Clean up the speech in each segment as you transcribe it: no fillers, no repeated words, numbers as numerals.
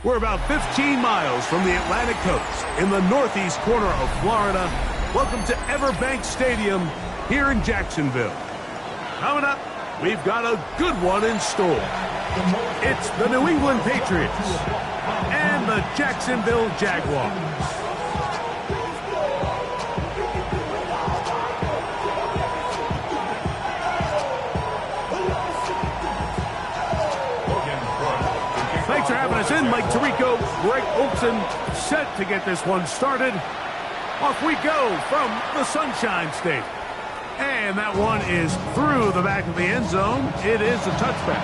We're about 15 miles from the Atlantic coast in the northeast corner of Florida. Welcome to Everbank Stadium here in Jacksonville. Coming up, we've got a good one in store. It's the New England Patriots and the Jacksonville Jaguars. Thanks for having us in. Mike Tirico, Greg Olson, set to get this one started. Off we go from the Sunshine State. And that one is through the back of the end zone. It is a touchback.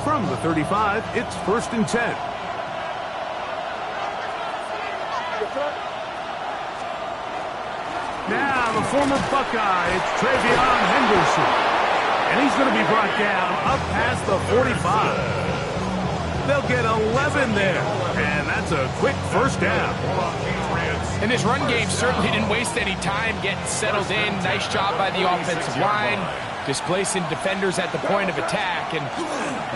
From the 35, it's 1st and 10. Now, the former Buckeye, it's Travion Henderson. And he's going to be brought down up past the 45. They'll get 11 there. And that's a quick first down. And this run game certainly didn't waste any time getting settled in. Nice job by the offensive line, displacing defenders at the point of attack, and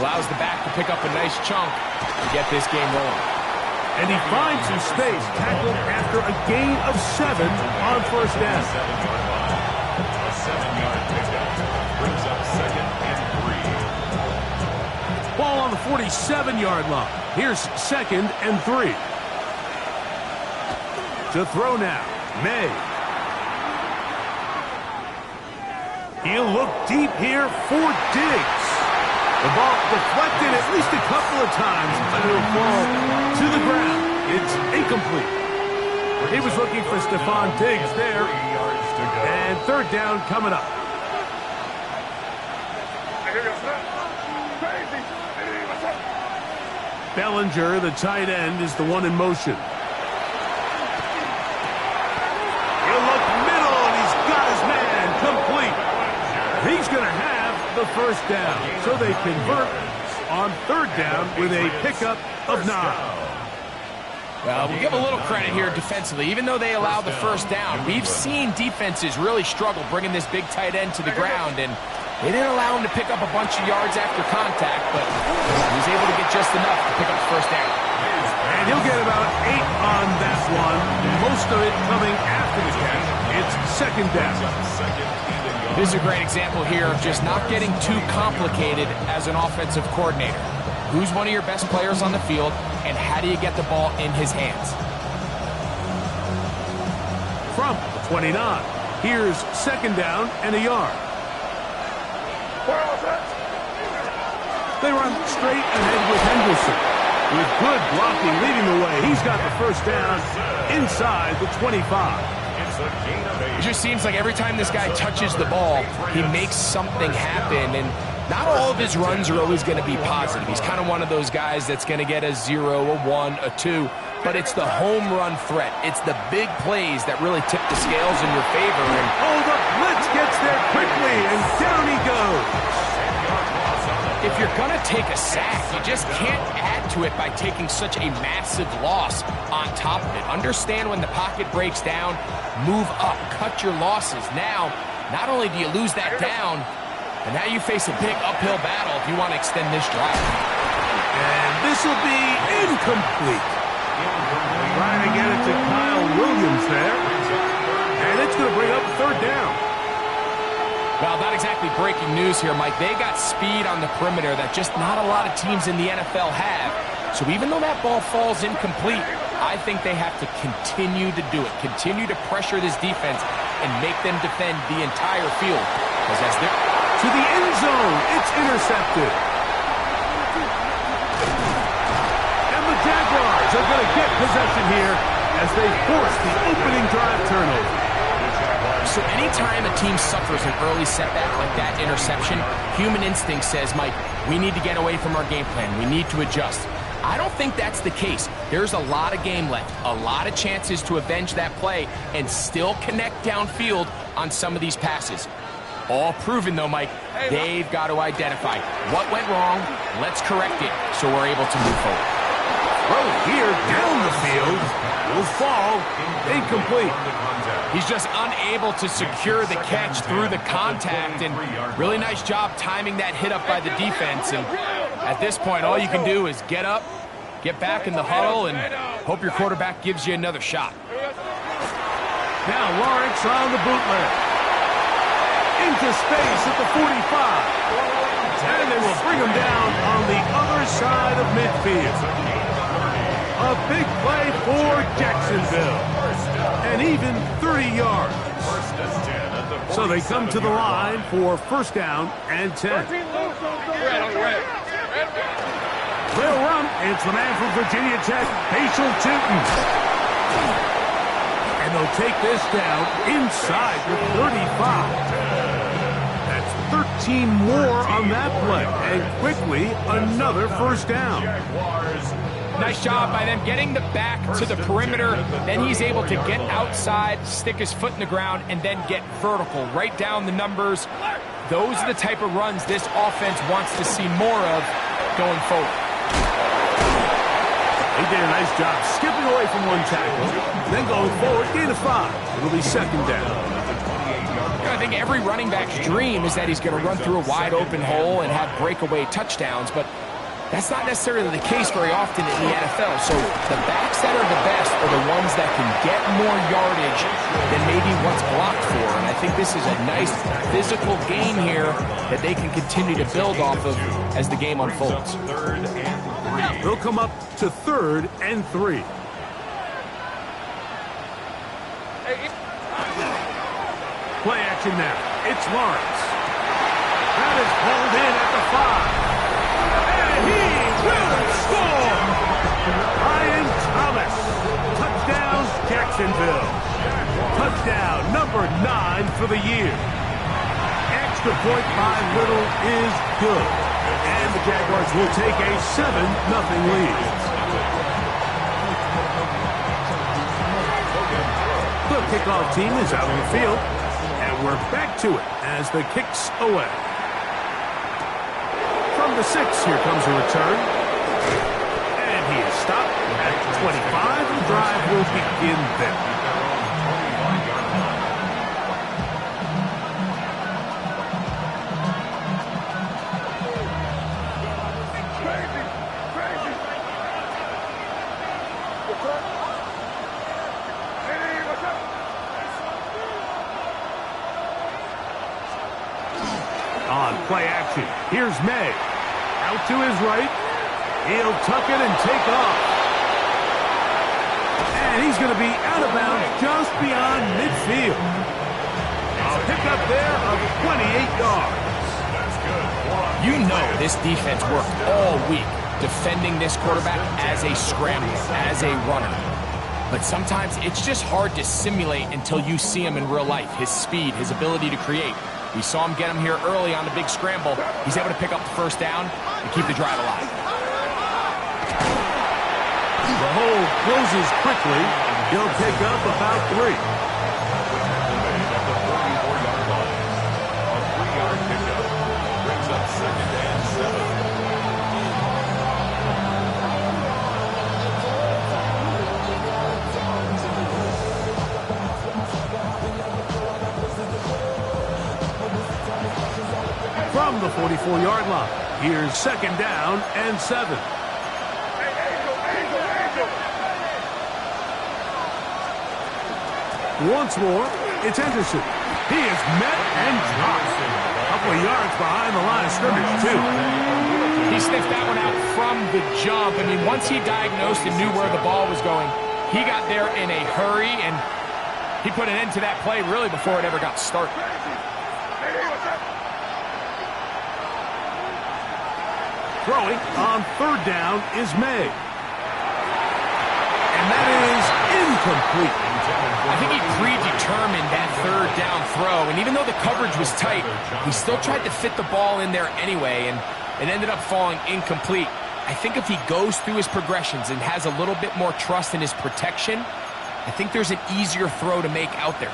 allows the back to pick up a nice chunk to get this game rolling. And he finds some space, tackled after a gain of 7 on first down. A 7-yard pickup brings up 2nd and 3. Ball on the 47-yard line. Here's 2nd and 3. To throw now, May. He'll look deep here for Diggs. The ball deflected at least a couple of times, but it'll fall to the ground. It's incomplete. He was looking for Stephon Diggs there. And 3rd down coming up. Bellinger, the tight end, is the one in motion. He'll look middle, and he's got his man complete. He's going to have the first down, so they convert on 3rd down with a pickup of 9. Well, we'll give a little credit here defensively. Even though they allowed the first down, we've seen defenses really struggle bringing this big tight end to the ground, and they didn't allow him to pick up a bunch of yards after contact, but he was able to get just enough to pick up the first down. And he'll get about 8 on that one, most of it coming after the catch. It's 2nd down. This is a great example here of just not getting too complicated as an offensive coordinator. Who's one of your best players on the field, and how do you get the ball in his hands? From the 29, here's 2nd down and a yard. They run straight ahead with Henderson. With good blocking leading the way, he's got the first down inside the 25. It just seems like every time this guy touches the ball, he makes something happen, and not all of his runs are always going to be positive. He's kind of one of those guys that's going to get a 0, a 1, a 2, but it's the home run threat. It's the big plays that really tip the scales in your favor. And the blitz gets there quickly, and down he goes. If you're going to take a sack, you just can't add to it by taking such a massive loss on top of it. Understand when the pocket breaks down, move up, cut your losses. Now, not only do you lose that down, but now you face a big uphill battle if you want to extend this drive. And this will be incomplete. Trying to get it to Kyle Williams there. And it's going to bring up 3rd down. Well, not exactly breaking news here, Mike. They got speed on the perimeter that just not a lot of teams in the NFL have. So even though that ball falls incomplete, I think they have to continue to do it. Continue to pressure this defense and make them defend the entire field. Because as they're to the end zone, it's intercepted. And the Jaguars are going to get possession here as they force the opening drive turnover. So anytime a team suffers an early setback like that interception, human instinct says, Mike, we need to get away from our game plan. We need to adjust. I don't think that's the case. There's a lot of game left, a lot of chances to avenge that play and still connect downfield on some of these passes. All proven, though, Mike, they've got to identify what went wrong, let's correct it so we're able to move forward. Throw here down the field. Will fall. Incomplete. He's just unable to secure the catch through the contact, and really nice job timing that hit up by the defense. And at this point, all you can do is get up, get back in the huddle, and hope your quarterback gives you another shot. Now Lawrence on the bootleg. Into space at the 45. And they will bring him down on the other side of midfield. A big play for Jacksonville. And even 30 yards. So they come to the line for first down and 10. They'll run. It's the man from Virginia Tech, Patriots Tootin. And they'll take this down inside the 35. That's 13 more on that play. And quickly, another first down. Nice job by them getting the back to the perimeter. Then he's able to get outside, stick his foot in the ground, and then get vertical. Write down the numbers. Those are the type of runs this offense wants to see more of going forward. He did a nice job skipping away from one tackle, then going forward, gain of 5. It'll be second down. I think every running back's dream is that he's going to run through a wide open hole and have breakaway touchdowns, but that's not necessarily the case very often in the NFL. So the backs that are the best are the ones that can get more yardage than maybe what's blocked for. And I think this is a nice physical game here that they can continue to build off of as the game unfolds. They'll come up to 3rd and 3. Play action now. It's Lawrence. That is pulled in at the 5. And he will score! Ryan Thomas. Touchdown, Jacksonville. Touchdown number 9 for the year. Extra point by Little is good. And the Jaguars will take a 7-0 lead. The kickoff team is out on the field. And we're back to it as the kick's away. From the 6, here comes a return. And he is stopped at 25. The drive will begin there. On play action, here's May. Out to his right. He'll tuck it and take off. And he's going to be out of bounds just beyond midfield. A pickup there of 28 yards. You know this defense worked all week defending this quarterback as a scrambler, as a runner. But sometimes it's just hard to simulate until you see him in real life. His speed, his ability to create. We saw him get him here early on the big scramble. He's able to pick up the first down and keep the drive alive. The hole closes quickly. He'll pick up about 3. At the 44-yard line. A 3-yard pickup brings up second and 7. From the 44-yard line, here's second down and 7. Once more, it's Henderson. He is met and dropped. A couple of yards behind the line of scrimmage, too. He sniffed that one out from the jump. I mean, once he diagnosed and knew where the ball was going, he got there in a hurry, and he put an end to that play really before it ever got started. Throwing on third down is May. And that is incomplete. I think he predetermined that third down throw, and even though the coverage was tight, he still tried to fit the ball in there anyway, and it ended up falling incomplete. I think if he goes through his progressions and has a little bit more trust in his protection, I think there's an easier throw to make out there.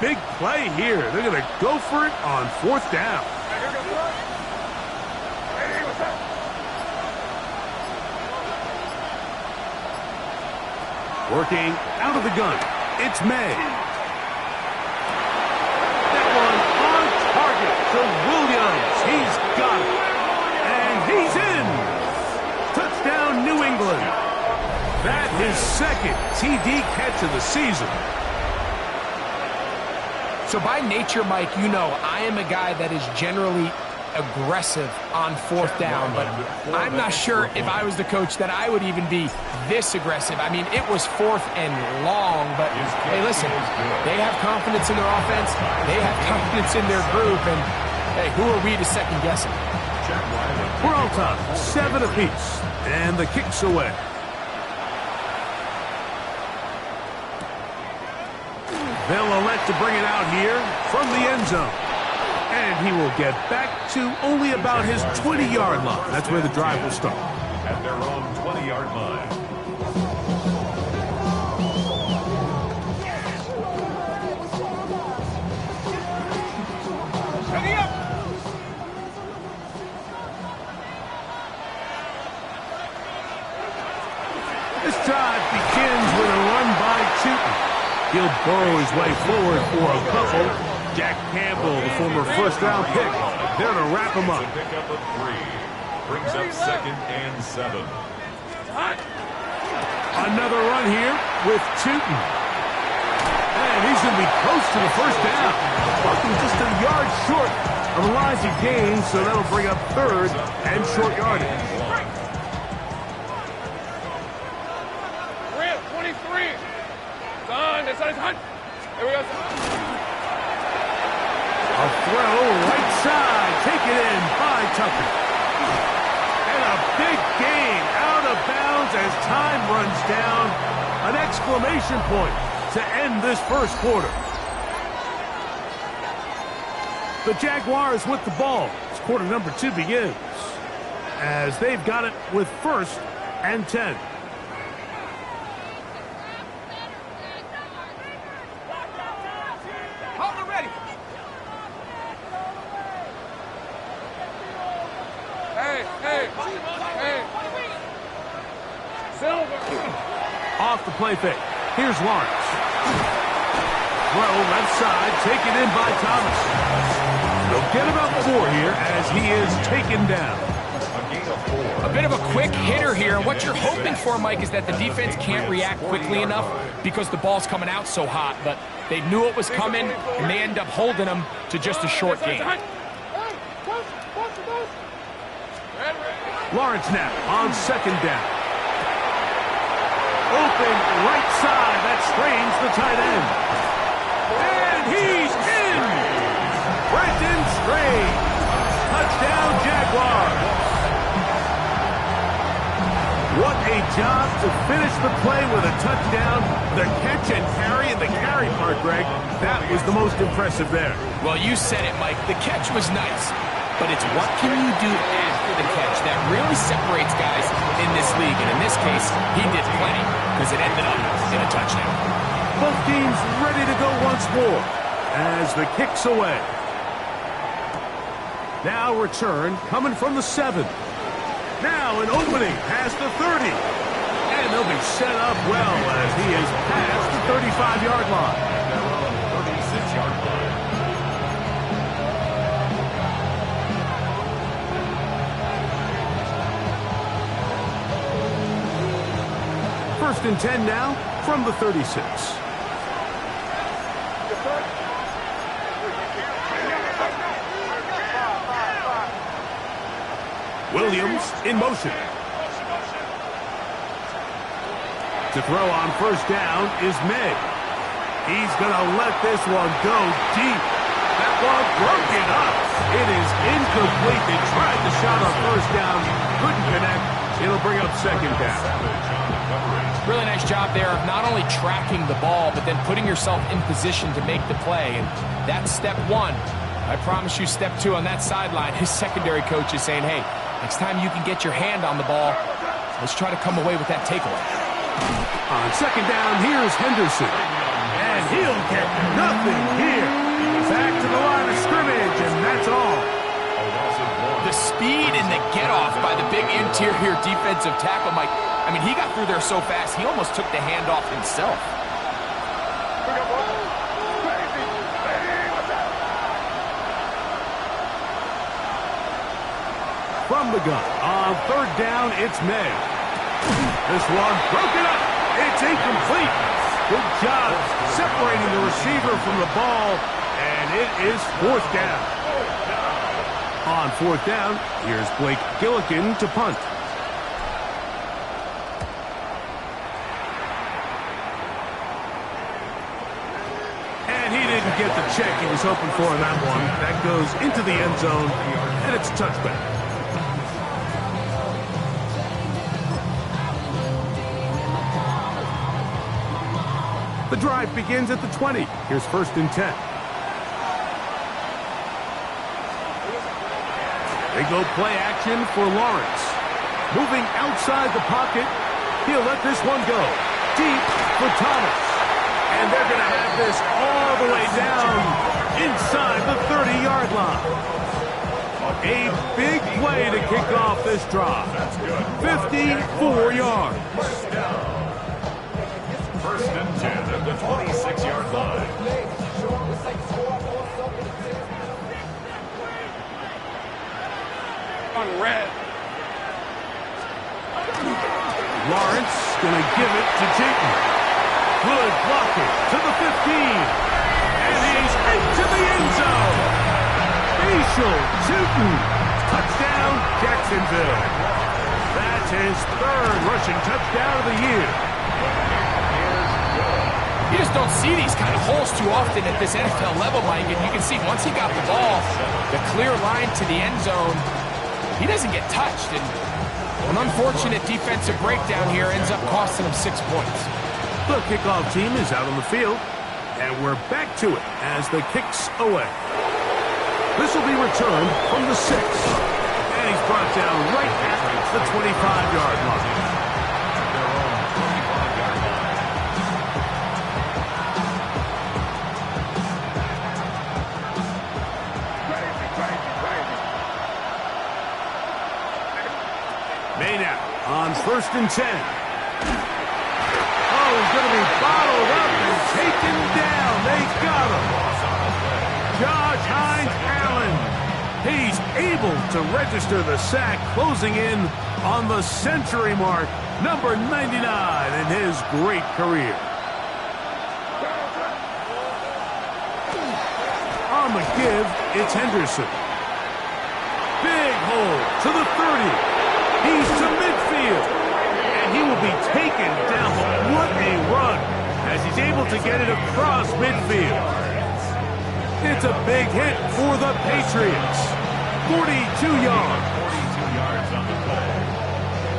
big play here. They're going to go for it on 4th down. Working out of the gun. It's May. That one on target to Williams. He's got it. And he's in. Touchdown, New England. That his second TD catch of the season. So by nature, Mike, you know I am a guy that is generally aggressive on 4th down, but I'm not sure if I was the coach that I would even be this aggressive. I mean, it was 4th and long, but hey, listen, they have confidence in their offense, they have confidence in their group, and hey, who are we to second guess it? We're all time, 7 apiece, and the kick's away. They'll elect to bring it out here from the end zone. And he will get back to only about his 20-yard line. That's where the drive will start. At their own 20-yard line. Ready up! This drive begins with a run by Tootin. He'll burrow his way forward for a couple. Jack Campbell, the former first-round pick, there to wrap him up. A pickup of 3. Brings up 2nd and 7. Another run here with Tootin. And he's going to be close to the first down. Walking just a yard short of the lines he gained, so that'll bring up 3rd and short yardage. 23. Son, this is hot. Here we go. A throw right side, taken in by Tucker. And a big gain out of bounds as time runs down. An exclamation point to end this first quarter. The Jaguars with the ball as quarter number 2 begins. As they've got it with 1st and 10. Off the play fake. Here's Lawrence. Throw left side, taken in by Thomas. They'll get about 4 here as he is taken down. A bit of a quick hitter here. What you're hoping for, Mike, is that the defense can't react quickly enough because the ball's coming out so hot. But they knew it was coming, and they end up holding them to just a short gain. Lawrence now on 2nd down. Open right side. That strains the tight end. And he's in. Brenton Strange. Touchdown, Jaguars. What a job to finish the play with a touchdown. The catch and carry, and the carry part, Greg, that was the most impressive there. Well, you said it, Mike. The catch was nice. But it's what can you do after the catch that really separates guys in this league. And in this case, he did plenty because it ended up in a touchdown. Both teams ready to go once more as the kick's away. Now return coming from the 7. Now an opening past the 30. And they'll be set up well as he is past the 35-yard line. Their own 36-yard line. First and 10 now from the 36. Williams in motion. To throw on 1st down is May. He's going to let this one go deep. That one broken up. It is incomplete. They tried the shot on 1st down. Couldn't connect. It'll bring up 2nd down. Really nice job there of not only tracking the ball, but then putting yourself in position to make the play. And that's step 1. I promise you step 2 on that sideline. His secondary coach is saying, hey, next time you can get your hand on the ball, let's try to come away with that takeaway. On 2nd down, here's Henderson. And And he'll get nothing here. Back to the line of scrimmage, and that's all. The speed and the get-off by the big interior defensive tackle, Mike. I mean, he got through there so fast, he almost took the handoff himself. From the gun, on third down, it's May. This one broken up. It's incomplete. Good job separating the receiver from the ball, and it is fourth down. On fourth down, here's Blake Gillikin to punt. And he didn't get the check he was hoping for in that one. That goes into the end zone, and it's a touchback. The drive begins at the 20. Here's first and 10. They go play action for Lawrence. Moving outside the pocket. He'll let this one go. Deep for Thomas. And they're going to have this all the way down inside the 30-yard line. A big play to kick off this drive. 54 yards. First and 10 at the 26-yard line. On red. Lawrence going to give it to Jayton. Good blocking to the 15. And he's into the end zone. Facial shooting. Touchdown, Jacksonville. That's his third rushing touchdown of the year. You just don't see these kind of holes too often at this NFL level, Mike. And you can see once he got the ball, the clear line to the end zone, he doesn't get touched. And an unfortunate defensive breakdown here ends up costing him 6 points. The kickoff team is out on the field, and we're back to it as the kick's away. This will be returned from the 6. And he's brought down right at the 25-yard line. May now on first and 10. Oh, he's going to be bottled up and taken down. They got him. Josh Hines-Allen. He's able to register the sack, closing in on the century mark, number 99 in his great career. On the give, it's Henderson. Big hole to the 30. He's to midfield, and he will be taken down. But what a run as he's able to get it across midfield. It's a big hit for the Patriots. 42 yards. 42 yards on the play.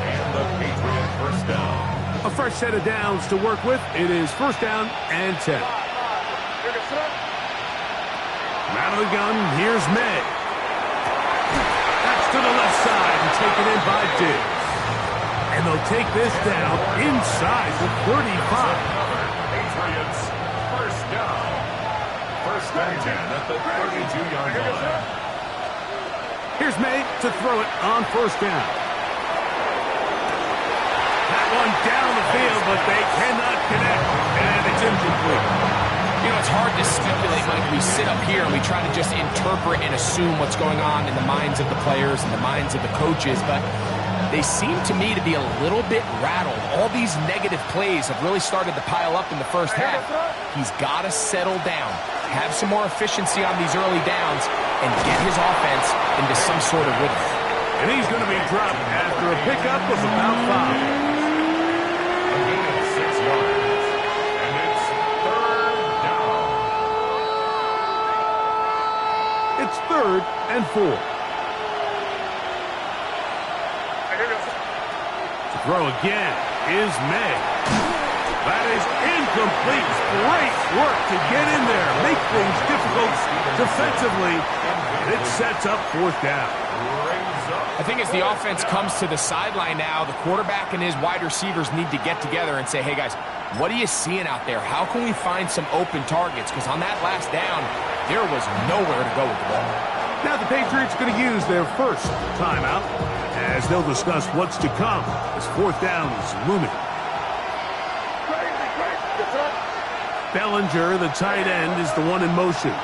And the Patriot first down. A fresh set of downs to work with. It is first down and 10. Out of the gun, here's May. To the left side and taken in by Diggs. And they'll take this down inside the 35. Patriots first down. First and 10 at the 32-yard line. Here's May to throw it on first down. That one down the field, but they cannot connect. And it's incomplete. You know, it's hard to speculate, Mike. We sit up here and we try to just interpret and assume what's going on in the minds of the players and the minds of the coaches, but they seem to me to be a little bit rattled. All these negative plays have really started to pile up in the first half. He's got to settle down, have some more efficiency on these early downs, and get his offense into some sort of rhythm. And he's going to be dropped after a pickup of about 5. A gain of 6 yards. And it's third down. It's third and 4. To throw again is May. That is incomplete. Great work to get in there, make things difficult defensively, and it sets up fourth down. Brings up I think as the offense comes to the sideline now, the quarterback and his wide receivers need to get together and say, hey, guys, what are you seeing out there? How can we find some open targets? Because on that last down, there was nowhere to go with the ball. Now the Patriots are going to use their first timeout as they'll discuss what's to come as fourth down is looming. Bellinger, the tight end, is the one in motion.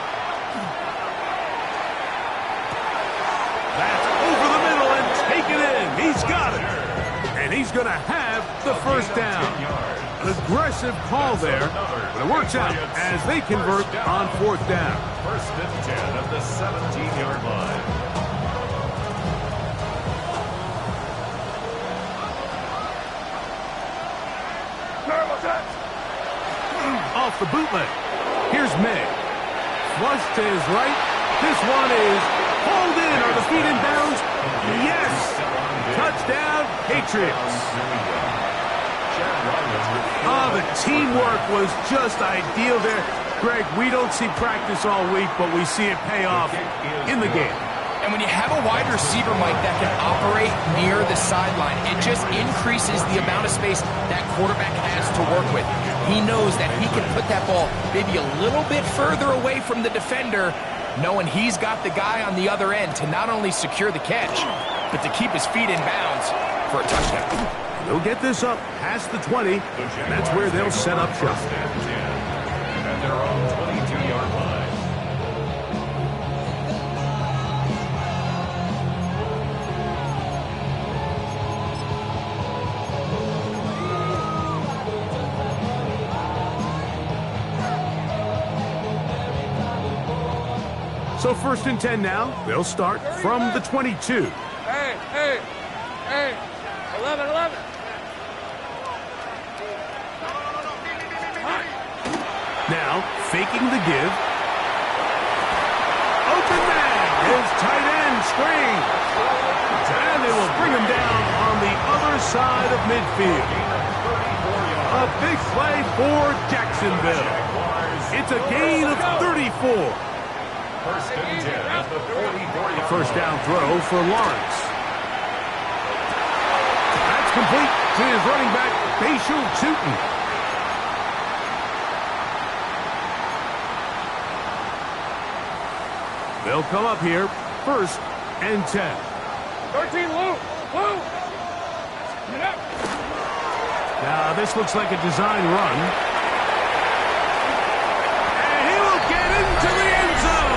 That's over the middle and taken in. He's got it. And he's going to have the first down. An aggressive call there, but it works out as they convert on fourth down. First and 10 at the 17-yard line. Off the bootleg. Here's May. Flush to his right. This one is hauled in. Are the feet in bounds? Yes. Touchdown, Patriots. The teamwork was just ideal there. Greg, we don't see practice all week, but we see it pay off in the game. And when you have a wide receiver, Mike, that can operate near the sideline, it just increases the amount of space that quarterback has to work with. He knows that he can put that ball maybe a little bit further away from the defender, knowing he's got the guy on the other end to not only secure the catch, but to keep his feet in bounds for a touchdown. They'll get this up past the 20, and that's where they'll set up shop. At their own 22-yard line. So first and 10 now. They'll start from the 22. Hey. 11. Now, faking the give. Open man. His tight end screen. And they will bring him down on the other side of midfield. A big play for Jacksonville. It's a gain of 34. First and 10 at the 44-yard. First down throw for Lawrence. That's complete to his running back, Patriots. They'll come up here, first and 10. 13, Lou. Get up. Now, this looks like a design run. And he will get into the end zone.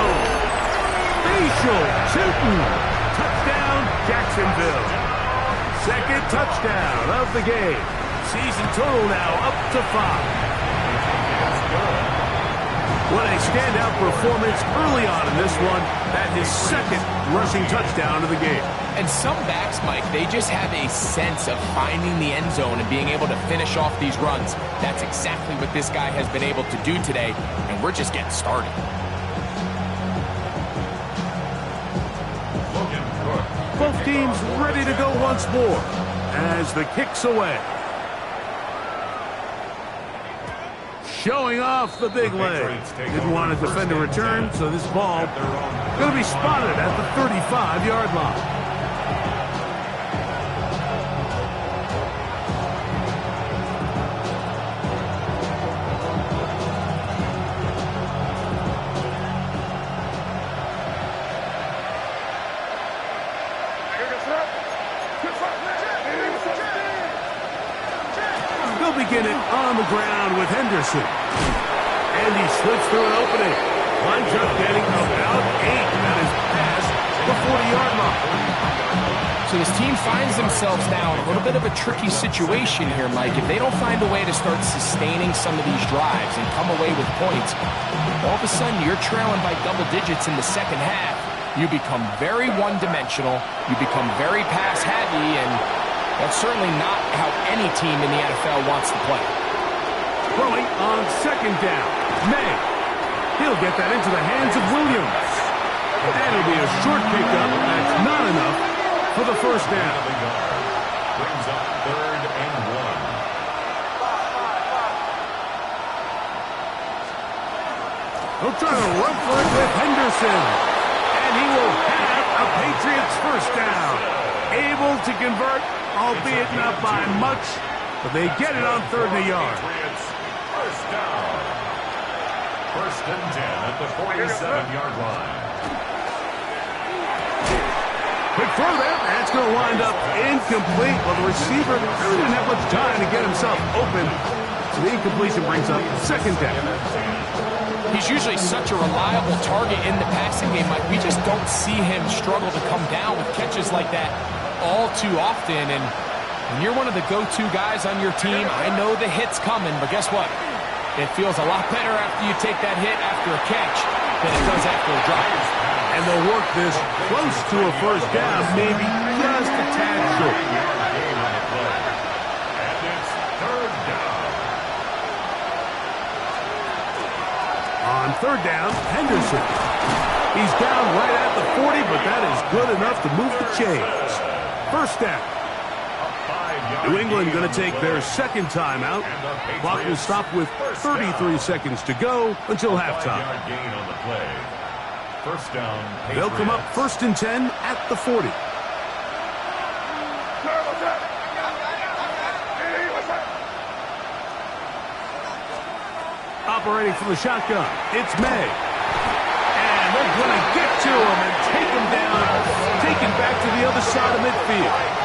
Touchdown, Jacksonville. Second touchdown of the game. Season total now up to 5. What a standout performance early on in this one. That his second rushing touchdown of the game. And some backs, Mike, they just have a sense of finding the end zone and being able to finish off these runs. That's exactly what this guy has been able to do today, and we're just getting started. Both teams ready to go once more as the kick's away. Showing off the big leg. Didn't want to defend a return, so this ball going to be spotted at the 35-yard line. They'll begin it on the ground with Henderson. And he slips through an opening. Winds up getting about 8. That is past the 40-yard line. So this team finds themselves now in a little bit of a tricky situation here, Mike. If they don't find a way to start sustaining some of these drives and come away with points, all of a sudden you're trailing by double digits in the second half. You become very one-dimensional. You become very pass-heavy, and that's certainly not how any team in the NFL wants to play. Throwing on second down. May. He'll get that into the hands of Williams. And it'll be a short pickup. That's not enough for the first down. Brings up 3rd and 1. He'll try to run for it with Henderson. And he will have a Patriots first down. able to convert, albeit not by much, but they get it on 3rd and a yard. Patriots, first down. 1st and 10 at the 47-yard line. Quick throw there. That's going to wind up incomplete. Well, the receiver really didn't have much time to get himself open. So the incompletion brings up 2nd down. He's usually such a reliable target in the passing game, Mike. We just don't see him struggle to come down with catches like that all too often. And when you're one of the go-to guys on your team, I know the hit's coming, but guess what? It feels a lot better after you take that hit after a catch than it does after a drop. And they'll work this close to a 1st down, maybe just a tad short. And it's 3rd down. On 3rd down, Henderson. He's down right at the 40, but that is good enough to move the chains. 1st down. New England going to take their 2nd timeout. Clock will stop with 33 seconds to go until halftime. Gain on the play. 1st down. They'll come up 1st and 10 at the 40. Operating from the shotgun, it's May. And they're going to get to him and take him down, take him back to the other side of midfield.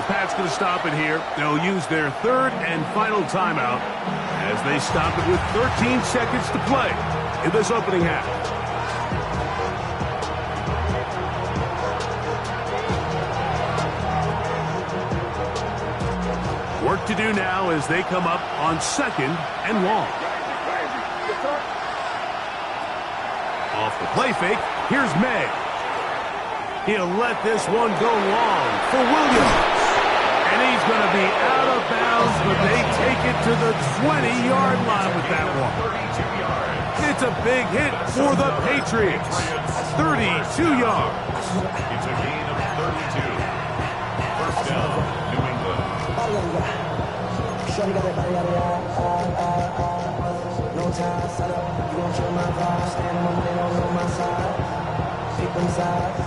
Pat's going to stop it here. They'll use their 3rd and final timeout as they stop it with 13 seconds to play in this opening half. Work to do now as they come up on 2nd and long. Off the play fake, here's May. He'll let this one go long for Williams. And he's going to be out of bounds, but they take it to the 20-yard line with that one. It's a big hit for the Patriots. 32 yards. It's a gain of 32. 1st down, New England. No time, set up. You gon' kill my vibe. Stand on they don't know my side. Pick them sides,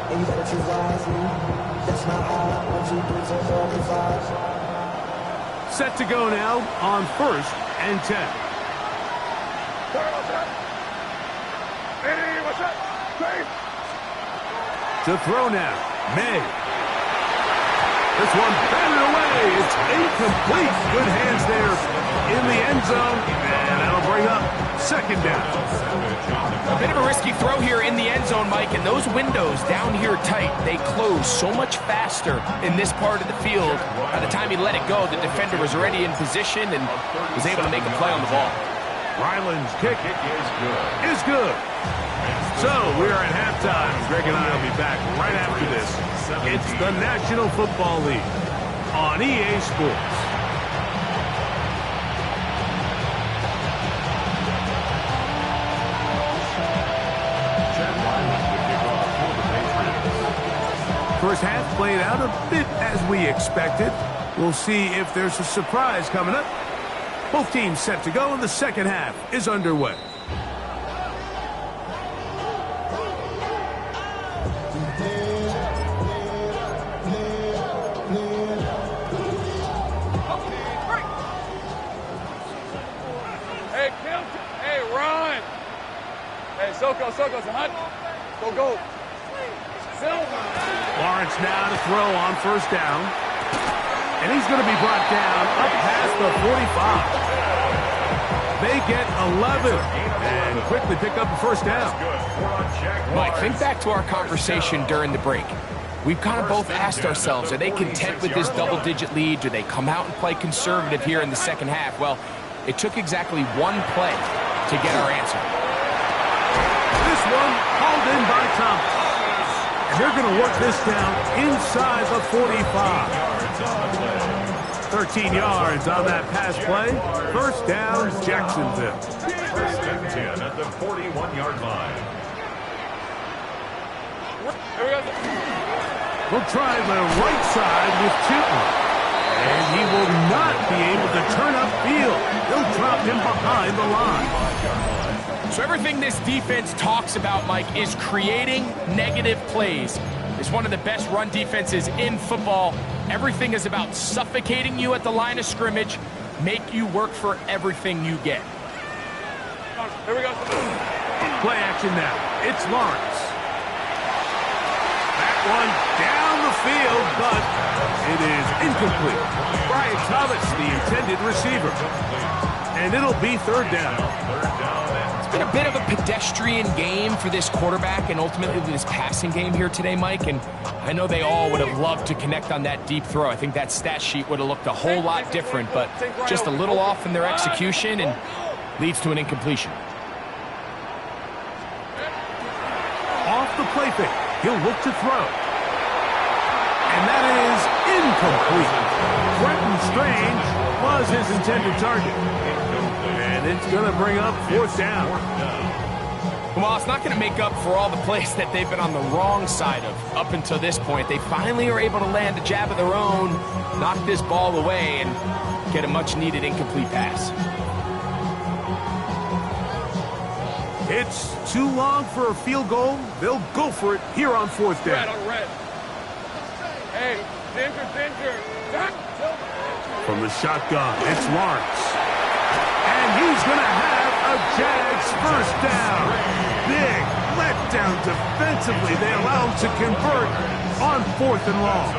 and you better choose wisely. That's not how. 1, 2, 3, 4, 5. Set to go now on 1st and 10. To throw now, May. This one batted away. It's incomplete. Good hands there in the end zone, and that'll bring up 2nd down. A bit of a risky throw here in the end zone, Mike, and those windows down here tight, they close so much faster in this part of the field. By the time he let it go, the defender was already in position and was able to make a play on the ball. Ryland's kick is good. So we're at halftime. Greg and I will be back right after this. It's the National Football League on EA Sports. First half played out a bit as we expected. We'll see if there's a surprise coming up. Both teams set to go, and the 2nd half is underway. Hey, run! Hey, Soko, hunt. Go. Lawrence now to throw on 1st down. And he's going to be brought down up past the 45. They get 11 and quickly pick up a 1st down. Mike, think back to our conversation during the break. We've kind of both asked ourselves, are they content with this double-digit lead? Do they come out and play conservative here in the 2nd half? Well, it took exactly one play to get our answer. This one hauled in by Thomas. And they're going to work this down inside the 45. 13 yards on that pass play. 1st down, Jacksonville. 1st and 10 at the 41-yard line. will try the right side with Chilton. And he will not be able to turn upfield. They'll drop him behind the line. So everything this defense talks about, Mike, is creating negative plays. It's one of the best run defenses in football. Everything is about suffocating you at the line of scrimmage, make you work for everything you get. Here we go. Play action now. It's Lawrence. That one down the field, but it is incomplete. Brian Thomas, the intended receiver. And it'll be third down. It's been a bit of a pedestrian game for this quarterback and ultimately this passing game here today, Mike. And I know they all would have loved to connect on that deep throw. I think that stat sheet would have looked a whole lot different, but just a little off in their execution and leads to an incompletion. Off the play fake. He'll look to throw. And that is incomplete. Quentin Strange was his intended target. And it's going to bring up fourth down. Well, it's not going to make up for all the plays that they've been on the wrong side of up until this point. They finally are able to land a jab of their own, knock this ball away, and get a much-needed incomplete pass. It's too long for a field goal. They'll go for it here on fourth down. Red on red. Hey, Ginger. From the shotgun, it's Lawrence. And he's going to have a Jags first down. Big letdown defensively. They allow him to convert on fourth and long.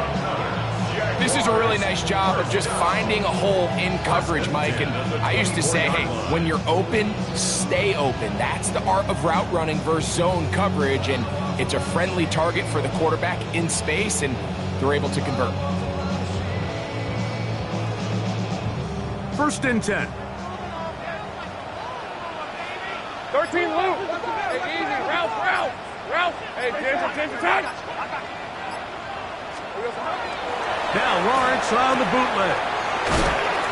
This is a really nice job of just finding a hole in coverage, Mike. And I used to say, hey, when you're open, stay open. That's the art of route running versus zone coverage. And it's a friendly target for the quarterback in space, and they're able to convert. First and 10. 13 Luke. Hey, easy. Ralph. Hey, Ginger, tight. Now Lawrence on the bootleg.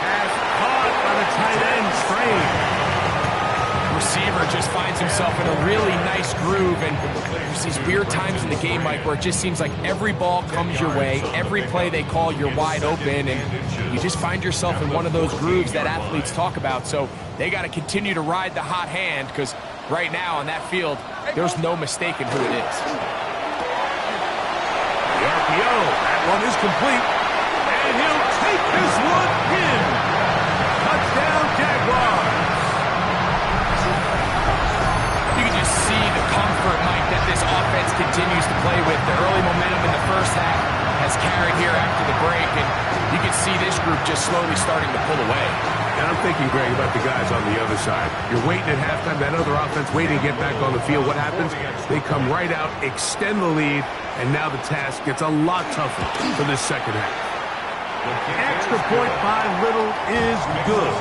Pass caught on a tight end strain. Receiver just finds himself in a really nice groove, and there's these weird times in the game, Mike, where it just seems like every ball comes your way, every play they call, you're wide open, and you just find yourself in one of those grooves that athletes talk about. So they got to continue to ride the hot hand, because right now on that field, there's no mistaking who it is. The RPO, that one is complete, and he'll take this one in. Touchdown, Jaguars. You can just see the comfort, Mike, that this offense continues to play with. The early momentum in the first half has carried here after the break, and you can see this group just slowly starting to pull away. And I'm thinking, Greg, about the guys on the other side. You're waiting at halftime, that other offense waiting to get back on the field. What happens? They come right out, extend the lead, and now the task gets a lot tougher for this second half. Extra point by Little is good.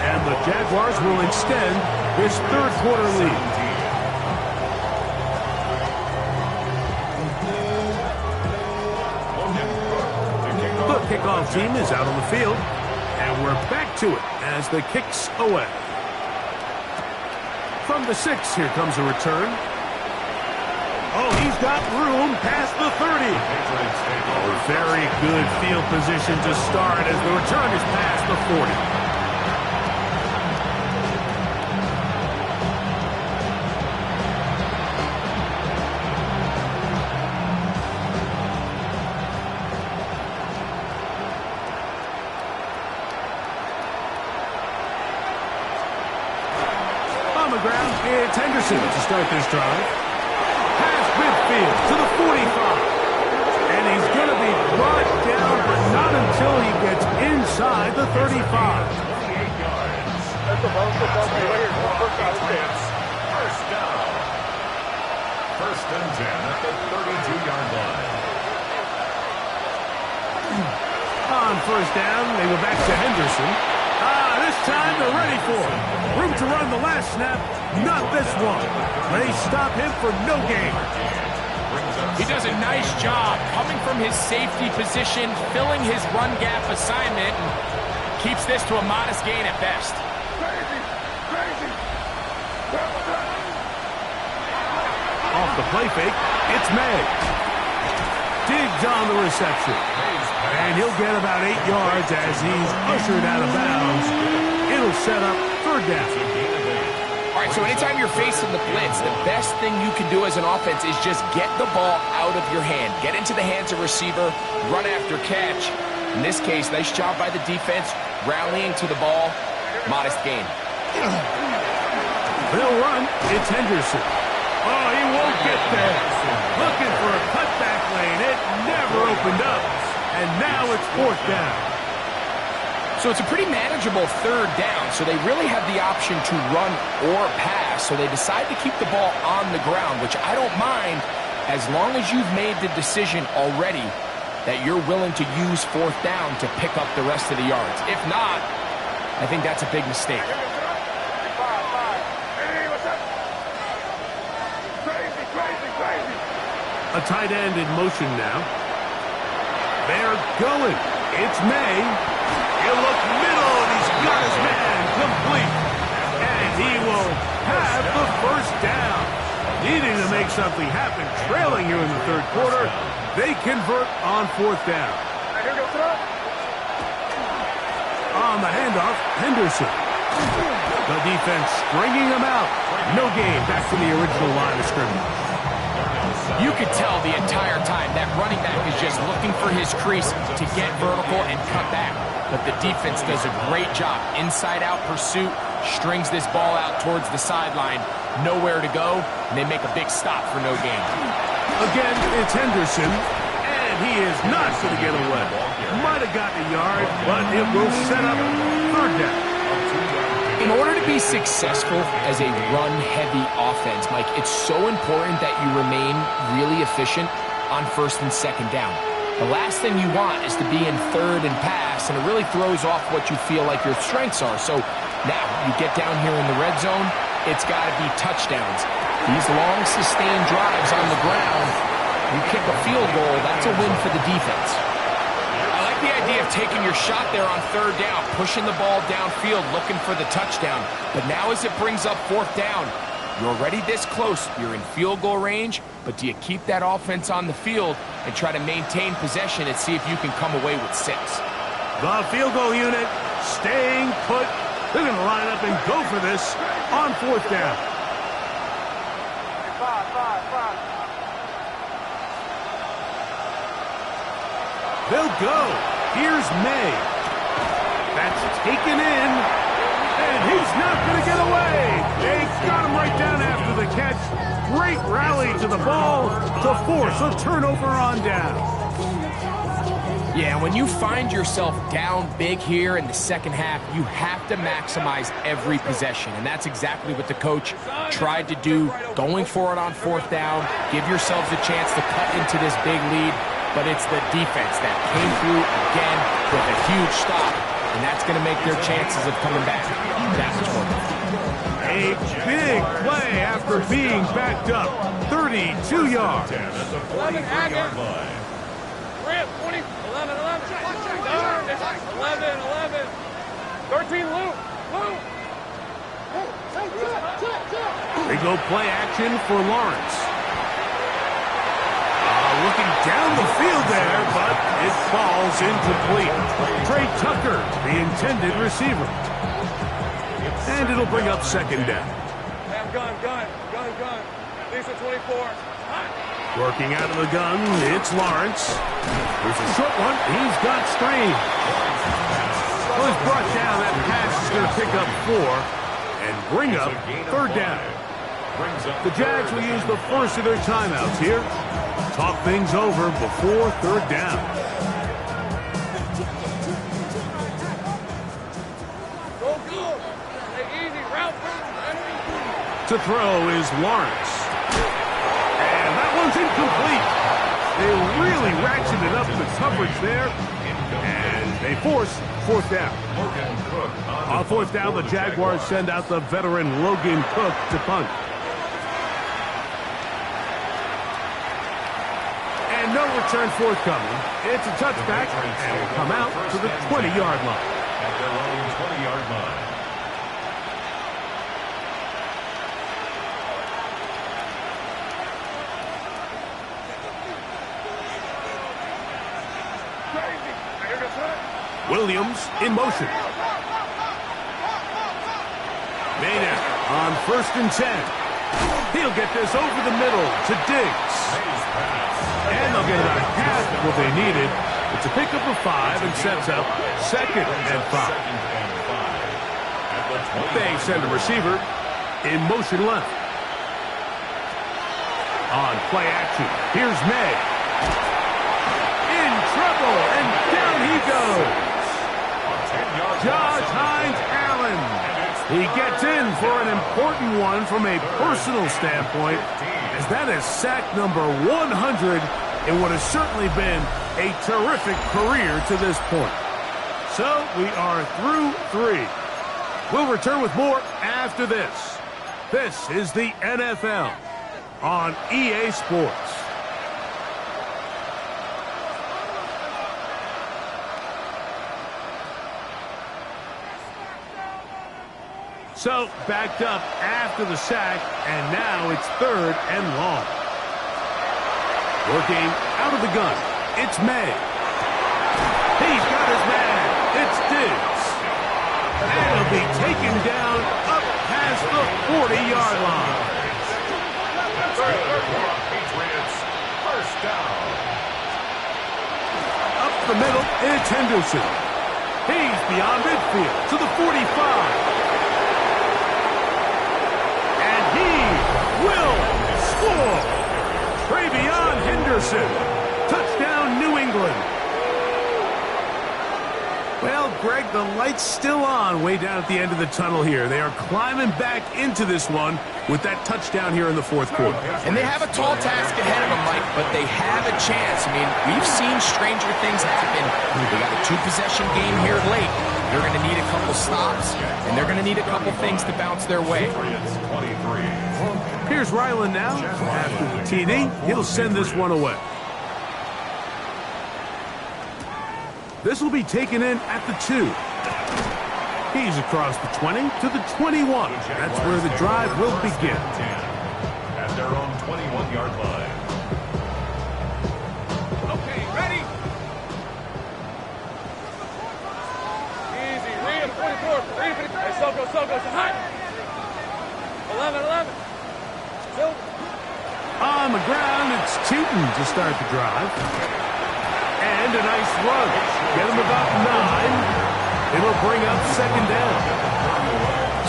And the Jaguars will extend this third quarter lead. The kickoff team is out on the field, and we're back to it as the kick's away. From the 6, here comes a return. Oh, he's got room past the 30. Oh, very good field position to start as the return is past the 40. On the ground, it's Henderson to start this drive. Past midfield to the 45. And he's going to be brought down, but not until he gets inside the 35. That's the ball. First down. First and 10 at the 32-yard line. On first down, they go back to Henderson. This time they're ready for it. Room to run the last snap, not this one. They stop him for no gain. He does a nice job coming from his safety position, filling his run gap assignment, and keeps this to a modest gain at best. Crazy. Off the play fake, it's May. digs on the reception. And he'll get about 8 yards as he's ushered out of bounds. It'll set up third down. All right, so anytime you're facing the blitz, the best thing you can do as an offense is just get the ball out of your hand. Get into the hands of receiver, run after catch. In this case, nice job by the defense, rallying to the ball. Modest gain. They'll run. It's Henderson. Oh, he won't get there. Looking for a cutback lane. It never opened up. And now it's fourth down. So it's a pretty manageable third down, so they really have the option to run or pass, so they decide to keep the ball on the ground, which I don't mind as long as you've made the decision already that you're willing to use fourth down to pick up the rest of the yards. If not, I think that's a big mistake. A tight end in motion now. They're going. It's May. He'll look middle, and he's got his man complete. And he will have the first down. Needing to make something happen, trailing here in the third quarter. They convert on fourth down. On the handoff, Henderson. The defense stringing him out. No gain. Back to the original line of scrimmage. You could tell the entire time that running back is just looking for his crease to get vertical and cut back. But the defense does a great job. Inside-out pursuit, strings this ball out towards the sideline. Nowhere to go, and they make a big stop for no gain. Again, it's Henderson, and he is not going to get away. Might have gotten a yard, but it will set up third down. In order to be successful as a run-heavy offense, Mike, it's so important that you remain really efficient on first and second down. The last thing you want is to be in third and pass, and it really throws off what you feel like your strengths are. So now you get down here in the red zone, it's got to be touchdowns. These long, sustained drives on the ground, you kick a field goal, that's a win for the defense. I like the idea of taking your shot there on third down, pushing the ball downfield, looking for the touchdown. But now as it brings up fourth down, you're already this close. You're in field goal range, but do you keep that offense on the field and try to maintain possession and see if you can come away with 6? The field goal unit staying put. They're going to line up and go for this on fourth down. They'll go. Here's May. That's taken in. And he's not going to get away. They got him right down after the catch. Great rally to the ball to force a turnover on down. Yeah, when you find yourself down big here in the second half, you have to maximize every possession. And that's exactly what the coach tried to do, going for it on fourth down. Give yourselves a chance to cut into this big lead. But it's the defense that came through again with a huge stop. And that's going to make their chances of coming back that much more difficult. A big play after being backed up. 32 yards. 11, 20, 11, 11. 11, 11. 13, Luke. They go play action for Lawrence. Looking down the field there, but it falls incomplete. Trey Tucker, the intended receiver. And it'll bring up second down. Gun. Lisa 24. Working out of the gun, it's Lawrence. There's a short one. He's got strain. Well, he's brought down. That pass is going to pick up 4 and bring up third down. The Jags will use the first of their timeouts here. Talk things over before third down. To throw is Lawrence. And that one's incomplete. They really ratcheted up the coverage there. And they force fourth down. On fourth down, the Jaguars send out the veteran Logan Cook to punt. And no return forthcoming. It's a touchback, and will come out to the 20-yard line. At their own 20-yard line. Williams in motion. Maynard on 1st and 10. He'll get this over the middle to Diggs. And they'll get about half of what they needed. It's a pickup of 5 and sets up 2nd and 5. They send a receiver in motion left. On play action, here's May. In trouble, and down he goes. Josh Hines-Allen. He gets in for an important one from a personal standpoint, as that is sack number 100 in what has certainly been a terrific career to this point. So we are through 3. We'll return with more after this. This is the NFL on EA Sports. So, backed up after the sack, and now it's 3rd and long. Working out of the gun, it's May. He's got his man. It's Diggs. And he'll be taken down up past the 40-yard line. Patriots, first down. Up the middle, it's Henderson. He's beyond midfield to the 45. Will score. Travion Henderson. Touchdown, New England. Well, Greg, the light's still on way down at the end of the tunnel here. They are climbing back into this one with that touchdown here in the 4th quarter. And they have a tall task ahead of them, Mike, but they have a chance. I mean, we've seen stranger things happen. They got a 2-possession game here late. They're going to need a couple stops, and they're going to need a couple things to bounce their way. Here's Ryland now. After the TD, he'll send this one away. This will be taken in at the 2. He's across the 20 to the 21. That's where the drive will begin. At their own 21-yard line. Okay, ready? Easy. Read 44. Read 54. Hey, Soko, high. 11. On the ground, it's Tootin to start the drive. And a nice run. Get him about 9. It'll bring up 2nd down.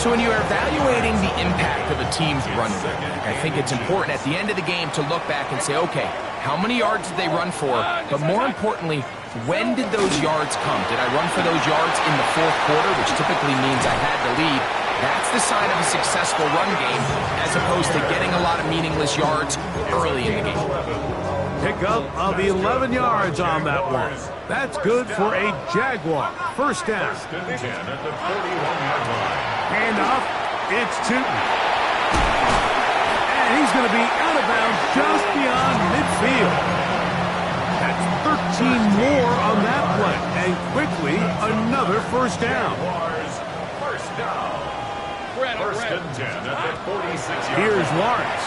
So when you're evaluating the impact of a team's run game, I think it's important at the end of the game to look back and say, okay, how many yards did they run for? But more importantly, when did those yards come? Did I run for those yards in the 4th quarter, which typically means I had the lead? That's the sign of a successful run game, as opposed to getting a lot of meaningless yards early in the game. Pickup of 11 yards on that one. That's good for a Jaguar. 1st down. 1st and 10 at the 41-yard line. Handoff. It's Tootin. And he's going to be out of bounds just beyond midfield. That's 13 more on that play. And quickly, another 1st down. First down. 1st and 10 at the 46-yard line. Here's Lawrence.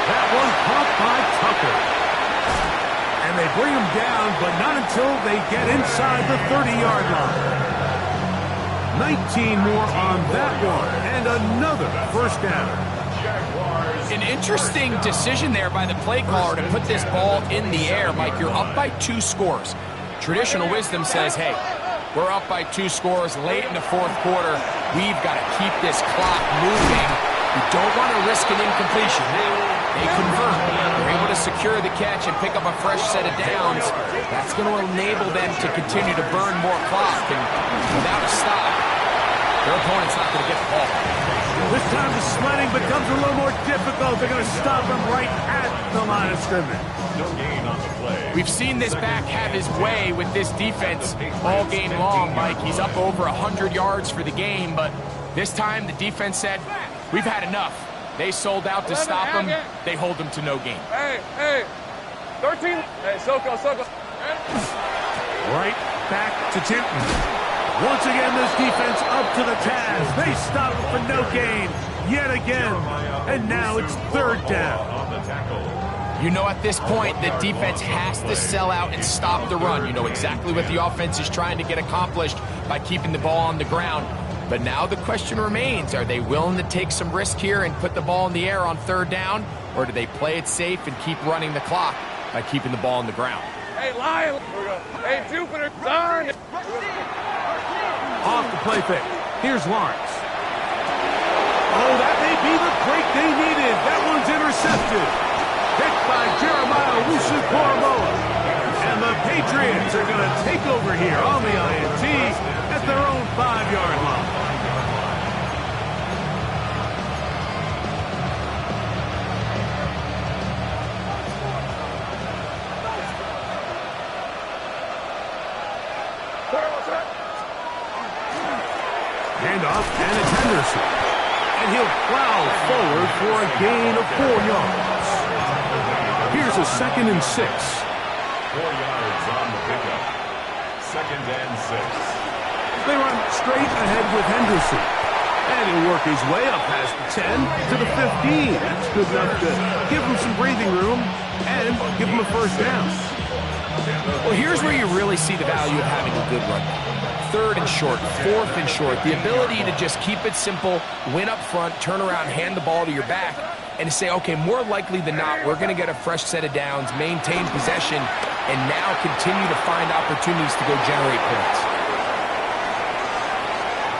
That one caught by Tucker. And they bring him down, but not until they get inside the 30-yard line. 19 more on that one, and another 1st down. An interesting decision there by the play caller to put this ball in the air. Mike, you're up by 2 scores. Traditional wisdom says, hey, we're up by 2 scores late in the 4th quarter. We've got to keep this clock moving. We don't want to risk an incompletion. They convert. They're able to secure the catch and pick up a fresh set of downs. That's going to enable them to continue to burn more clock. And without a stop, their opponent's not going to get the ball. This time the sledding becomes a little more difficult. They're going to stop him right at the line of scrimmage. No gain on the play. We've seen this back have his way with this defense all game long, Mike. He's up over 100 yards for the game, but this time the defense said, we've had enough. They sold out to stop him. They hold him to no gain. Hey. 13. Hey, Soko. Right back to Tootin. Once again, this defense up to the task. They stop him for no gain yet again. And now it's 3rd down. On the tackle. You know at this point, the defense has to sell out and stop the run. You know exactly what the offense is trying to get accomplished by keeping the ball on the ground. But now the question remains, are they willing to take some risk here and put the ball in the air on 3rd down? Or do they play it safe and keep running the clock by keeping the ball on the ground? Hey, Lyle. Here we go. Hey, Jupiter. Son. Off the play fake. Here's Lawrence. Oh, that may be the break they needed. That one's intercepted. Picked by Jeremiah Wusu-Koromoa. And the Patriots are going to take over here on the INT at their own 5-yard line. Handoff, and it's Henderson. And he'll plow forward for a gain of 4 yards. Here's a 2nd and 6. 4 yards on the pickup. 2nd and 6. They run straight ahead with Henderson. And he'll work his way up past the 10 to the 15. That's good enough to give him some breathing room and give him a 1st down. Well, here's where you really see the value of having a good run. 3rd and short, 4th and short. The ability to just keep it simple, win up front, turn around, hand the ball to your back, and to say, okay, more likely than not, we're going to get a fresh set of downs, maintain possession, and now continue to find opportunities to go generate points.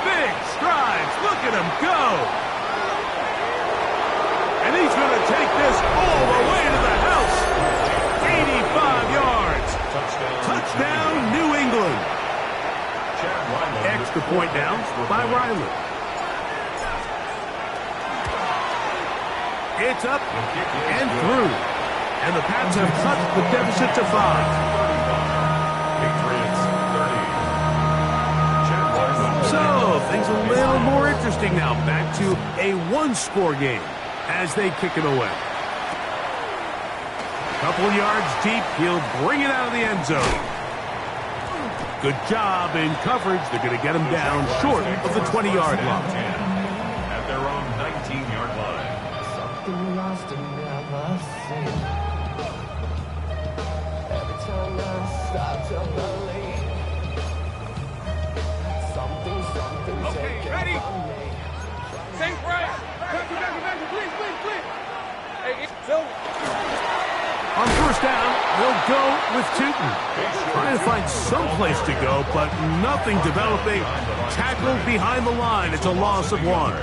Big strides. Look at him go. And he's going to take this all the way to the house. 85 yards. Touchdown, New England. Extra point down by Riley. It's up and through. And the Pats have cut the deficit to 5. So, things a little more interesting now. Back to a 1-score game as they kick it away. Couple yards deep, he'll bring it out of the end zone. Good job in coverage. They're going to get him down short of the 20-yard line. At their own 19-yard line. Something lost and never seen. Every time I start to believe something Okay, taken ready? from me. Safe right. Back, please. Hey, Silver. On 1st down, they'll go with Tootin. Trying to find some place to go, but nothing developing. Tackled behind the line. It's a loss of 1.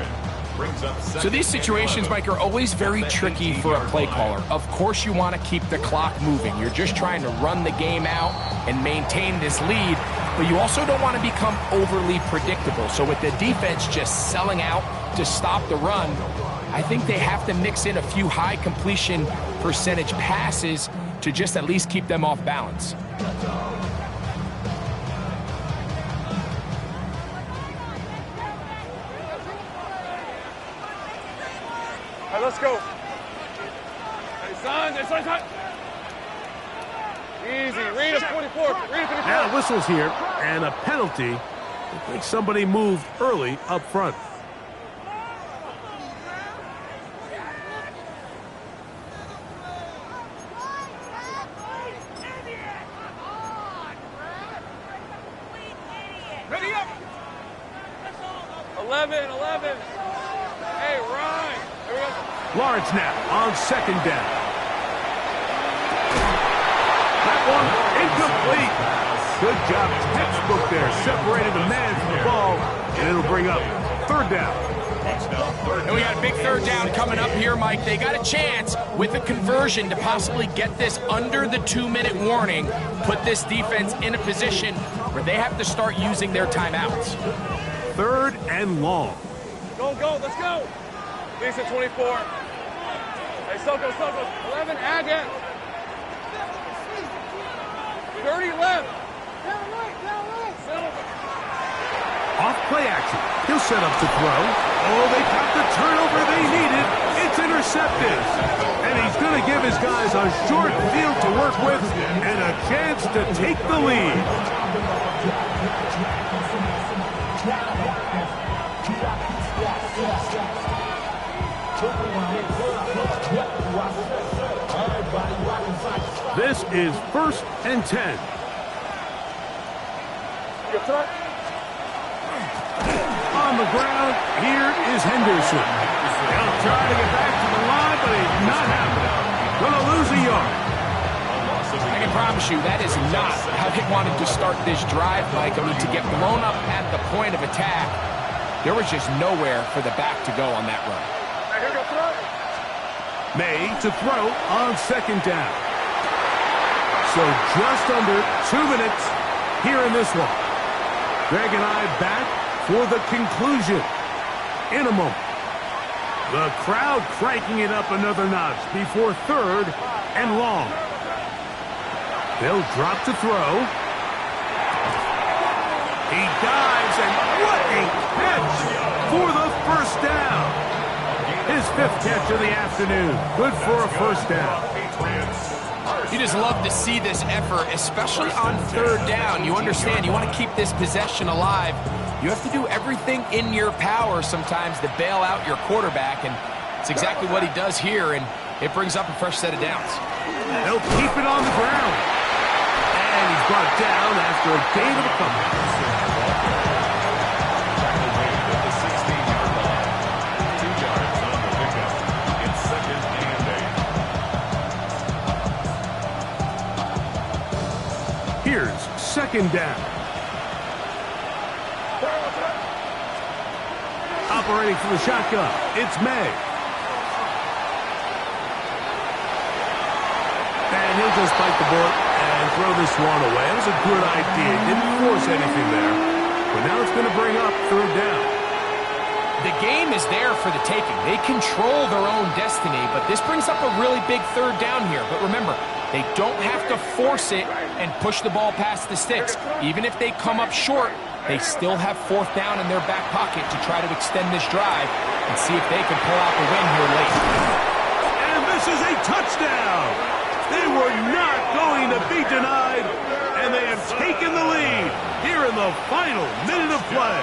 So these situations, Mike, are always very tricky for a play caller. Of course you want to keep the clock moving. You're just trying to run the game out and maintain this lead, but you also don't want to become overly predictable. So with the defense just selling out to stop the run, I think they have to mix in a few high completion percentage passes to just at least keep them off balance. All right, let's go. Hey, son. Easy. Read a 24. Read a 24. Now whistles here, and a penalty. I think somebody moved early up front. Ready up. 11. Hey, Ryan. Here we go. Lawrence now on 2nd down. That one incomplete. Good job. Textbook there. Separated the man from the ball, and it'll bring up 3rd down. And we got a big 3rd down coming up here, Mike. They got a chance with a conversion to possibly get this under the 2-minute warning, put this defense in a position where they have to start using their timeouts. 3rd and long. Go. Let's go. Lisa, 24. Hey, Soko. 11. Again. 30 left. Silver. Off play action. He'll set up to throw. Oh, they got the turnover they needed. It's intercepted. And he's going to give his guys a short field to work with and a chance to take the lead. This is 1st and 10. On the ground, here is Henderson. He'll try to get back to the line, but he's not having it. Gonna lose a yard. I can promise you that is not how they wanted to start this drive, Mike. I mean, to get blown up at the point of attack, there was just nowhere for the back to go on that run. May to throw on 2nd down. So just under 2 minutes here in this one. Greg and I back for the conclusion in a moment. The crowd cranking it up another notch before 3rd and long. They'll drop to throw. He dives, and what a catch for the 1st down. His 5th catch of the afternoon. Good for a 1st down. You just love to see this effort, especially on 3rd down. You understand, you want to keep this possession alive. You have to do everything in your power sometimes to bail out your quarterback, and it's exactly what he does here, and it brings up a fresh set of downs. They'll keep it on the ground. And he's brought down after a gain of a couple. Here's 2nd down. Operating from the shotgun, it's May. And he'll just bite the bullet and throw this one away. It was a good idea. Didn't force anything there. But now it's going to bring up 3rd down. The game is there for the taking. They control their own destiny, but this brings up a really big 3rd down here. But remember, they don't have to force it and push the ball past the sticks. Even if they come up short, they still have 4th down in their back pocket to try to extend this drive and see if they can pull out the win here late. And this is a touchdown. They were not going to be denied, and they have taken the lead here in the final minute of play.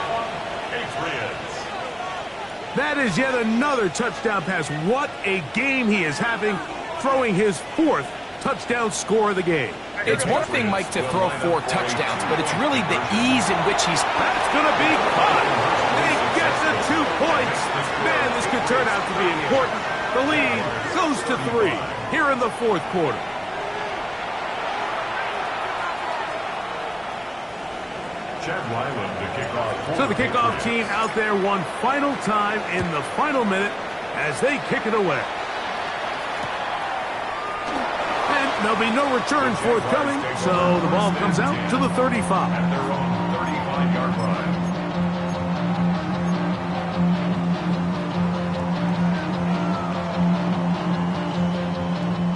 That is yet another touchdown pass. What a game he is having, throwing his 4th touchdown score of the game. It's one thing, Mike, to throw 4 touchdowns, but it's really the ease in which he's... That's going to be caught. And he gets the 2 points. Man, this could turn out to be important. The lead goes to 3 here in the 4th quarter. So the kickoff team out there one final time in the final minute as they kick it away. And there'll be no return forthcoming, so the ball comes out to the 35. At their own 35-yard line.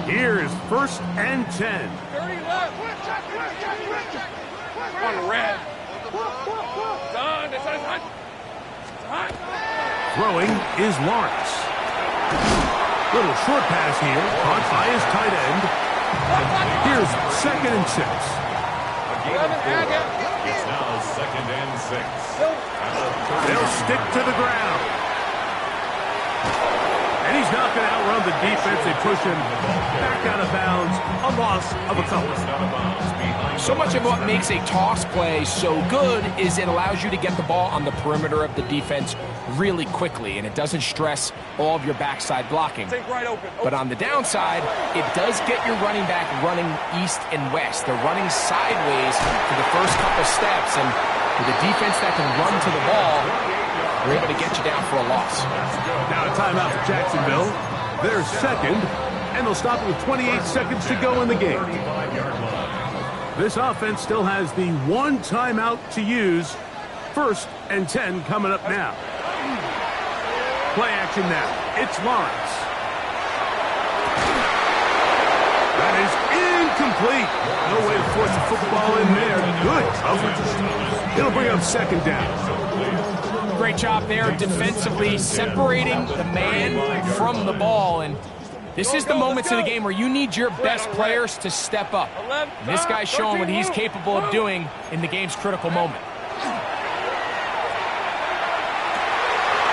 Here's 1st and 10. 30 left. On red. Throwing is Lawrence. Little short pass here, caught by his tight end. Here's 2nd and 6. It's now 2nd and 6. They'll stick to the ground. And he's not going to outrun the defense. They push him back out of bounds. A loss of a couple. So much of what makes a toss play so good is it allows you to get the ball on the perimeter of the defense really quickly, and it doesn't stress all of your backside blocking. But on the downside, it does get your running back running east and west. They're running sideways for the first couple steps, and with a defense that can run to the ball, they're able to get you down for a loss. Now a timeout for Jacksonville. They're 2nd, and they'll stop it with 28 seconds to go in the game. This offense still has the 1 timeout to use. 1st and 10 coming up now. Play action now. It's Lawrence. That is incomplete. No way to force the football in there. Good coverage. It'll bring up 2nd down. Great job there defensively, separating the man from the ball. And this is the moments of the game where you need your best players to step up. And this guy's showing what he's capable of doing in the game's critical moment.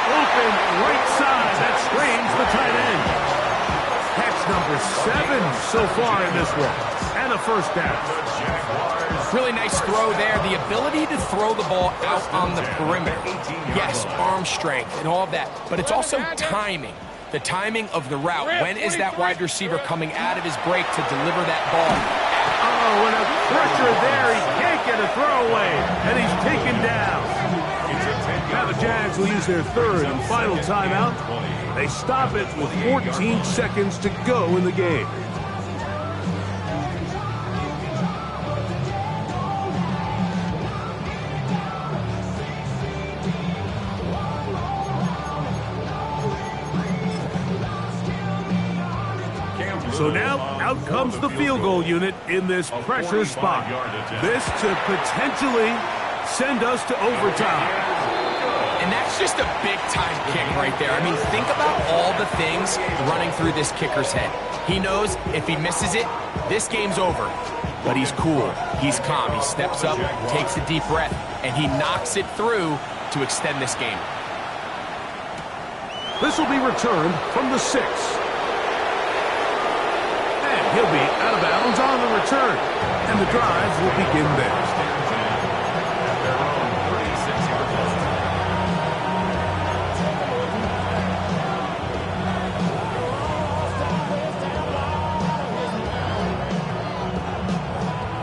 Open right side. That screams the tight end. Catch That's number 7 so far in this one. And a first down. Really nice throw there. The ability to throw the ball out on the perimeter. Yes, arm strength and all of that. But it's also timing. The timing of the route. When is that wide receiver coming out of his break to deliver that ball? Oh, and a pressure there. He can't get a throwaway. And he's taken down. Now the Jags will use their third and final timeout. They stop it with 14 seconds to go in the game. So now, out comes the field goal unit in this pressure spot. This to potentially send us to overtime. And that's just a big-time kick right there. I mean, think about all the things running through this kicker's head. He knows if he misses it, this game's over. But he's cool. He's calm. He steps up, takes a deep breath, and he knocks it through to extend this game. This will be returned from the 6. He'll be out of bounds on the return, and the drive will begin there.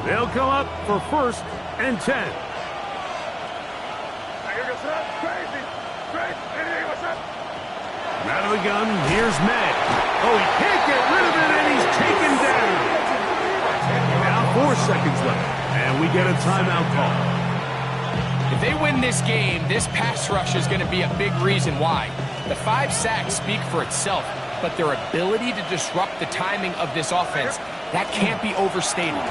They'll come up for 1st and 10. Out of the gun, here's May. Oh, he can't get rid of it, and he's taken down. Now 4 seconds left, and we get a timeout call. If they win this game, this pass rush is going to be a big reason why. The 5 sacks speak for itself, but their ability to disrupt the timing of this offense, that can't be overstated.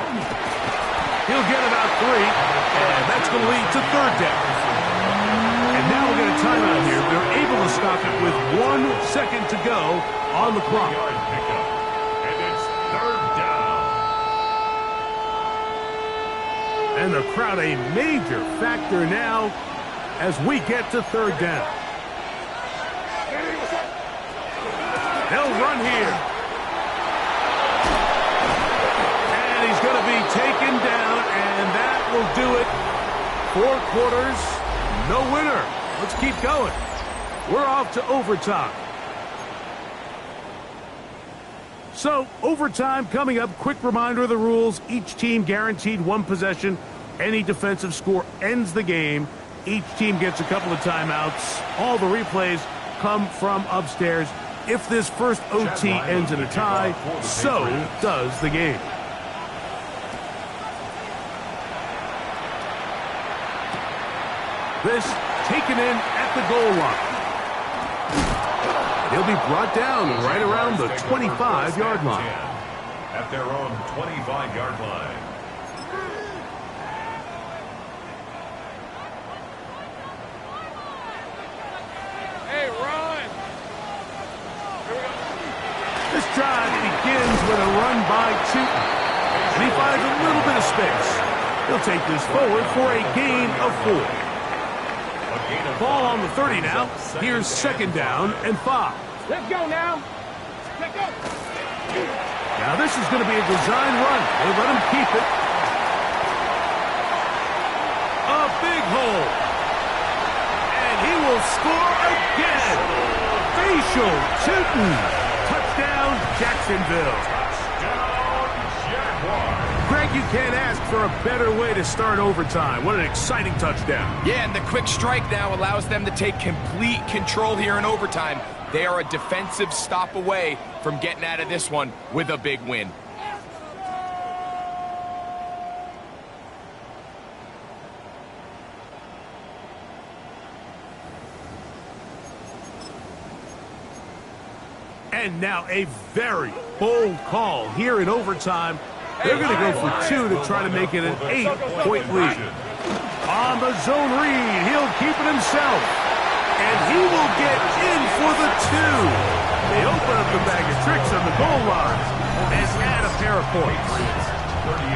He'll get about 3, and that's going to lead to 3rd down. And now we'll get a timeout here. They're able to stop it with 1 second to go on the clock. And it's 3rd down. And the crowd a major factor now as we get to 3rd down. They'll run here. And he's going to be taken down, and that will do it. 4 quarters. No winner. Let's keep going. We're off to overtime. So, overtime coming up. Quick reminder of the rules. Each team guaranteed 1 possession. Any defensive score ends the game. Each team gets a couple of timeouts. All the replays come from upstairs. If this first OT ends in a tie, so does the game. This taken in at the goal line. He'll be brought down right around the 25-yard line. At their own 25-yard line. Hey, Ron! Here we go. This drive begins with a run by Tootin. And he finds a little bit of space. He'll take this forward for a gain of 4. Ball on the 30 now. Here's 2nd down and 5. Let's go now. Let's go. Now this is going to be a design run. They let him keep it. A big hole. And he will score again. Facial Tootin. Touchdown, Jacksonville. Greg, you can't ask for a better way to start overtime. What an exciting touchdown. Yeah, and the quick strike now allows them to take complete control here in overtime. They are a defensive stop away from getting out of this one with a big win. And now a very bold call here in overtime. They're going to go for 2 to try to make it an 8-point lead. On the zone read, he'll keep it himself. And he will get in for the 2. They open up the bag of tricks on the goal line and add a pair of points. 38.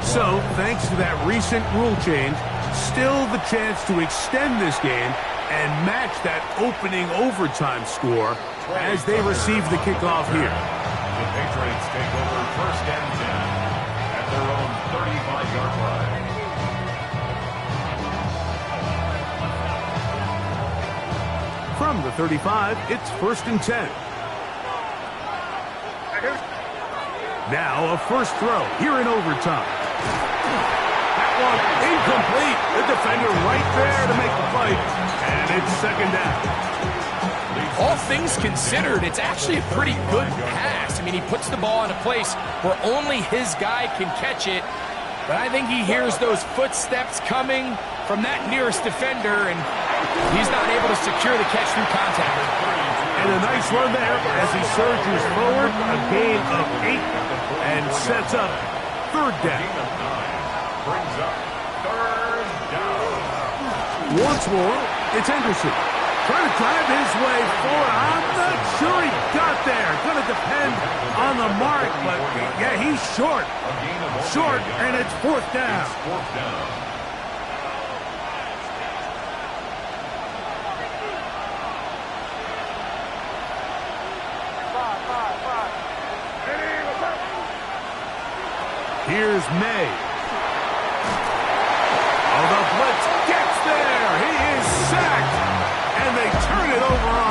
So, thanks to that recent rule change, still the chance to extend this game and match that opening overtime score as they receive the kickoff here. The Patriots take over first and 10 at their own 35-yard line. From the 35, it's first and 10. Now a first throw here in overtime. That one incomplete. The defender right there to make the fight. And it's second down. All things considered, it's actually a pretty good pass. I mean, he puts the ball in a place where only his guy can catch it. But I think he hears those footsteps coming from that nearest defender, and he's not able to secure the catch through contact. And a nice run there as he surges forward. A gain of 8 and sets up third down. Brings up third down. Once more, it's Henderson. Trying to drive his way forward. I'm not sure he got there. Going to depend on the mark, but yeah, he's short. Short, and it's fourth down. Fourth down. Here's May. Oh, the blitz gets there. He is sacked. And they turn it over on